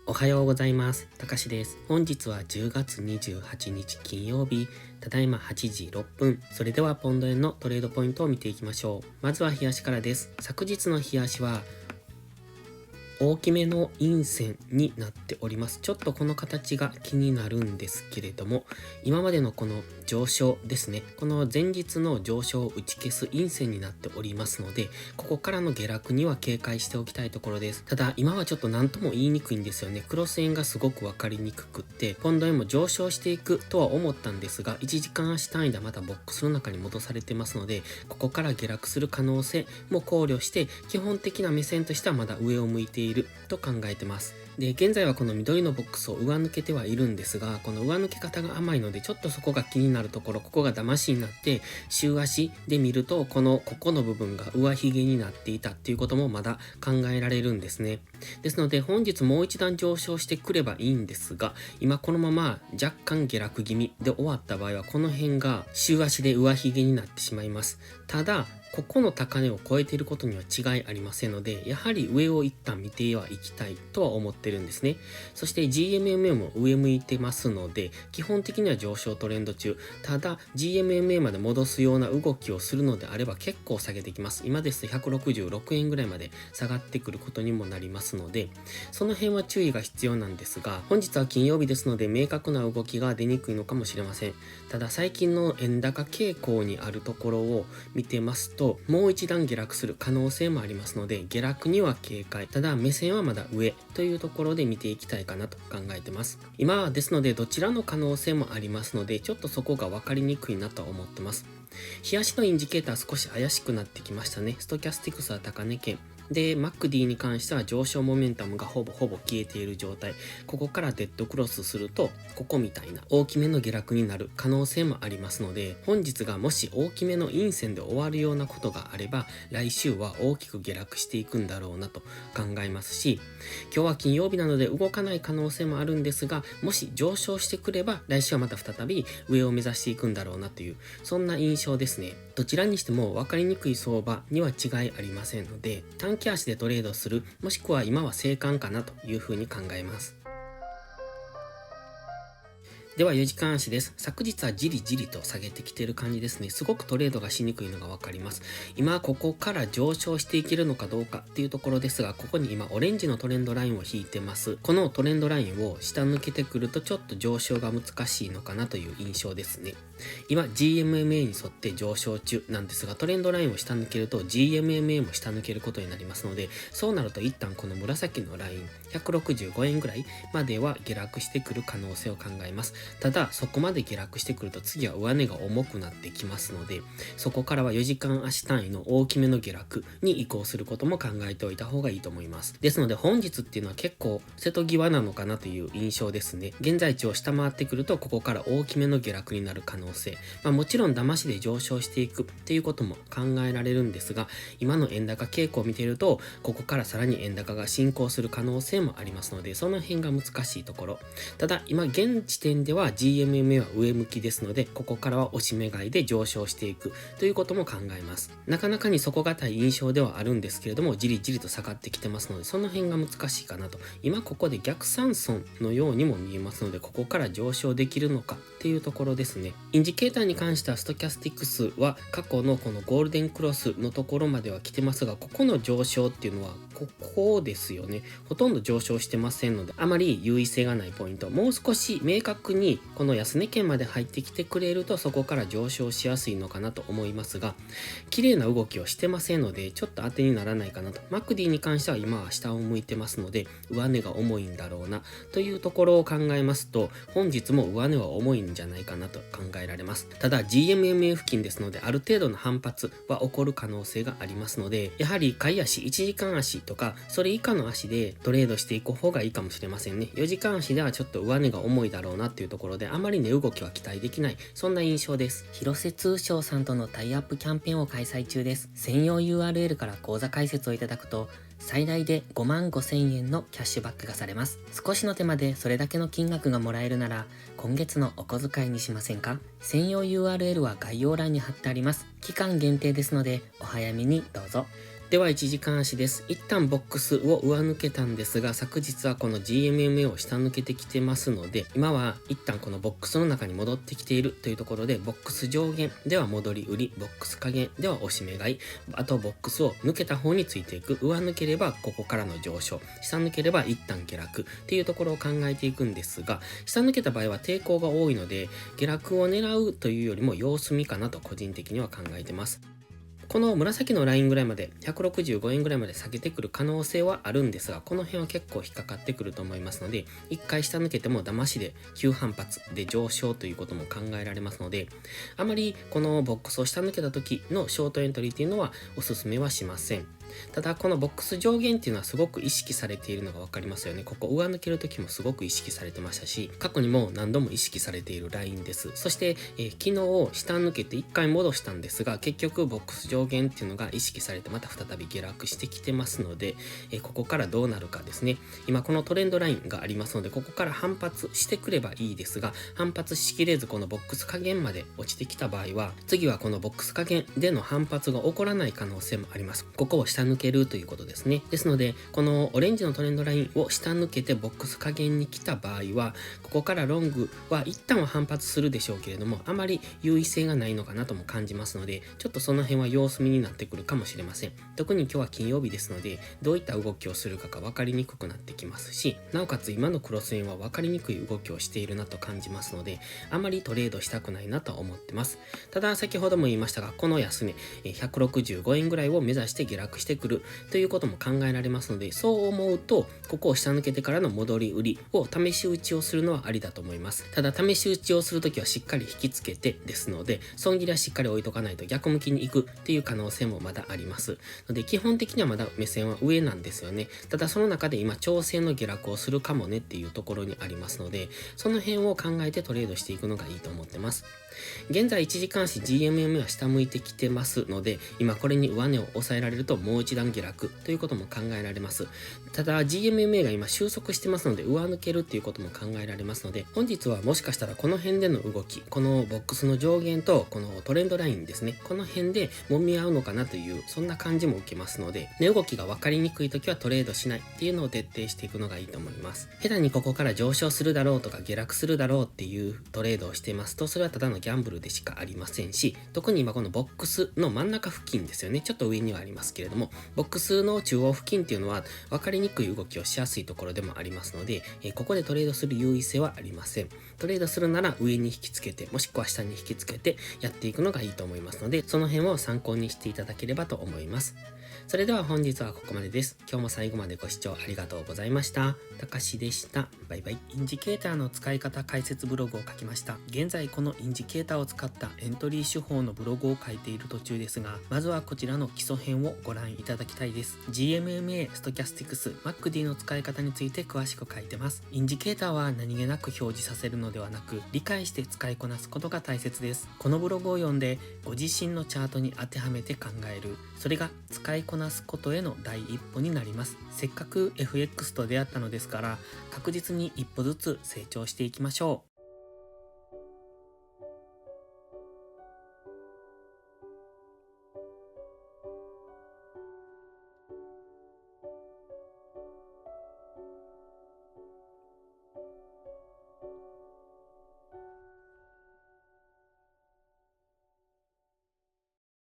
おはようございます。たかしです。本日は10月28日金曜日、ただいま8時6分。それではポンド円のトレードポイントを見ていきましょう。まずは日足からです。昨日の日足は大きめの陰線になっております。ちょっとこの形が気になるんですけれども、今までのこの上昇ですね、この前日の上昇を打ち消す陰線になっておりますので、ここからの下落には警戒しておきたいところです。ただ今はちょっと何とも言いにくいんですよね。クロス円がすごくわかりにくくって、ポンド円も上昇していくとは思ったんですが、1時間足単位でまたボックスの中に戻されてますので、ここから下落する可能性も考慮して、基本的な目線としてはまだ上を向いていると考えてます。で、現在はこの緑のボックスを上抜けてはいるんですが、この上抜け方が甘いので、ちょっとそこが気になるところ、ここが騙しになって、週足で見ると、ここの部分が上髭になっていたっていうこともまだ考えられるんですね。ですので、本日もう一段上昇してくればいいんですが、今このまま若干下落気味で終わった場合は、この辺が週足で上髭になってしまいます。ただ、ここの高値を超えていることには違いありませんので、やはり上を一旦見てはいきたいとは思ってるんですね。そして GMMA も上向いてますので、基本的には上昇トレンド中。ただ、GMMA まで戻すような動きをするのであれば結構下げてきます。今ですと166円ぐらいまで下がってくることにもなりますので、その辺は注意が必要なんですが、本日は金曜日ですので明確な動きが出にくいのかもしれません。ただ、最近の円高傾向にあるところを見てますと、もう一段下落する可能性もありますので、下落には警戒。ただ、目線はまだ上というところで見ていきたいかなと考えてます。今はですので、どちらの可能性もありますので、ちょっとそこが分かりにくいなと思ってます。日足のインジケーター少し怪しくなってきましたね。ストキャスティクスは高値圏。で、MACD に関しては上昇モメンタムがほぼ消えている状態。ここからデッドクロスすると、ここみたいな大きめの下落になる可能性もありますので、本日がもし大きめの陰線で終わるようなことがあれば、来週は大きく下落していくんだろうなと考えますし、今日は金曜日なので動かない可能性もあるんですが、もし上昇してくれば、来週はまた再び上を目指していくんだろうなという、そんな印象ですね。どちらにしても分かりにくい相場には違いありませんので、短期足でトレードする、もしくは今は静観かなというふうに考えます。では4時間足です。昨日はじりじりと下げてきている感じですね。すごくトレードがしにくいのがわかります。今ここから上昇していけるのかどうかっていうところですが、ここに今オレンジのトレンドラインを引いてます。このトレンドラインを下抜けてくるとちょっと上昇が難しいのかなという印象ですね。今 GMMA に沿って上昇中なんですが、トレンドラインを下抜けると GMMA も下抜けることになりますので、そうなると一旦この紫のライン165円ぐらいまでは下落してくる可能性を考えます。ただ、そこまで下落してくると次は上値が重くなってきますので、そこからは4時間足単位の大きめの下落に移行することも考えておいた方がいいと思います。ですので本日っていうのは結構瀬戸際なのかなという印象ですね。現在地を下回ってくるとここから大きめの下落になる可能性。もちろん騙しで上昇していくっていうことも考えられるんですが、今の円高傾向を見ていると、ここからさらに円高が進行する可能性もありますので、その辺が難しいところ。ただ、今現時点では GMMA は上向きですので、ここからは押し目買いで上昇していくということも考えます。なかなかに底堅い印象ではあるんですけれども、じりじりと下がってきてますので、その辺が難しいかなと。今ここで逆三損のようにも見えますので、ここから上昇できるのかっていうところですね。インジケーターに関してはストキャスティクスは過去のこのゴールデンクロスのところまでは来てますが、ここの上昇っていうのはここですよね。ほとんど上昇してませんので、あまり優位性がないポイント。もう少し明確にこの安値圏まで入ってきてくれると、そこから上昇しやすいのかなと思いますが、綺麗な動きをしてませんので、ちょっと当てにならないかなと。MACD に関しては今は下を向いてますので、上値が重いんだろうなというところを考えますと、本日も上値は重いんじゃないかなと考えられます。ただ GMMA 付近ですので、ある程度の反発は起こる可能性がありますので、やはり買い足、1時間足とか、それ以下の足でトレードしていく方がいいかもしれませんね。4時間足ではちょっと上値が重いだろうなっていうところで、あまり値動きは期待できない、そんな印象です。広瀬通商さんとのタイアップキャンペーンを開催中です。専用 URL から口座開設をいただくと、最大で55,000円のキャッシュバックがされます。少しの手間でそれだけの金額がもらえるなら、今月のお小遣いにしませんか？専用 URL は概要欄に貼ってあります。期間限定ですので、お早めにどうぞ。では一時間足です。一旦ボックスを上抜けたんですが、昨日はこの GMMA を下抜けてきてますので、今は一旦このボックスの中に戻ってきているというところで、ボックス上限では戻り売り、ボックス下限では押し目買い、あとボックスを抜けた方についていく。上抜ければここからの上昇、下抜ければ一旦下落っていうところを考えていくんですが、下抜けた場合は抵抗が多いので、下落を狙うというよりも様子見かなと個人的には考えてます。この紫のラインぐらいまで、165円ぐらいまで下げてくる可能性はあるんですが、この辺は結構引っかかってくると思いますので、一回下抜けても騙しで急反発で上昇ということも考えられますので、あまりこのボックスを下抜けた時のショートエントリーっていうのはおすすめはしません。ただこのボックス上限っていうのはすごく意識されているのが分かりますよね。ここ上抜ける時もすごく意識されてましたし、過去にも何度も意識されているラインです。そして、昨日下抜けて1回戻したんですが、結局ボックス上限っていうのが意識されてまた再び下落してきてますので、ここからどうなるかですね。今このトレンドラインがありますので、ここから反発してくればいいですが、反発しきれずこのボックス下限まで落ちてきた場合は、次はこのボックス下限での反発が起こらない可能性もあります。ここを下抜けるということですね。ですので、このオレンジのトレンドラインを下抜けてボックス下限に来た場合は、ここからロングは一旦は反発するでしょうけれども、あまり優位性がないのかなとも感じますので、ちょっとその辺は様子見になってくるかもしれません。特に今日は金曜日ですので、どういった動きをするかが分かりにくくなってきますし、なおかつ今のクロス円は分かりにくい動きをしているなと感じますので、あまりトレードしたくないなと思ってます。ただ先ほども言いましたが、この安値165円ぐらいを目指して下落してくるということも考えられますので、そう思うとここを下抜けてからの戻り売りを試し打ちをするのはありだと思います。ただ試し打ちをするときはしっかり引きつけてですので、損切りはしっかり置いとかないと逆向きに行くっていう可能性もまだありますので、基本的にはまだ目線は上なんですよね。ただその中で今調整の下落をするかもねっていうところにありますので、その辺を考えてトレードしていくのがいいと思ってます。現在1時間足 GMMA は下向いてきてますので、今これに上値を抑えられるともう一段下落ということも考えられます。ただ GMMA が今収束してますので、上抜けるっていうことも考えられますので、本日はもしかしたらこの辺での動き、このボックスの上限とこのトレンドラインですね、この辺で揉み合うのかなという、そんな感じも受けますので、値動きが分かりにくい時はトレードしないっていうのを徹底していくのがいいと思います。下手にここから上昇するだろうとか下落するだろうっていうトレードをしてますと、それはただのギャンブルでしかありませんし、特に今このボックスの真ん中付近ですよね、ちょっと上にはありますけれども、ボックスの中央付近っていうのは分かりにくい動きをしやすいところでもありますので、ここでトレードする優位性はありません。トレードするなら上に引きつけて、もしくは下に引きつけてやっていくのがいいと思いますので、その辺を参考にしていただければと思います。それでは本日はここまでです。今日も最後までご視聴ありがとうございました。たかしでした。バイバイ。インジケーターの使い方解説ブログを書きました。現在このインジケーターを使ったエントリー手法のブログを書いている途中ですが、まずはこちらの基礎編をご覧いただきたいです。GMMA、ストキャスティクス、MACD の使い方について詳しく書いてます。インジケーターは何気なく表示させるのではなく、理解して使いこなすことが大切です。このブログを読んで、ご自身のチャートに当てはめて考える。それが使いこなすことへの第一歩になります。せっかく FX と出会ったのですから、確実に一歩ずつ成長していきましょう。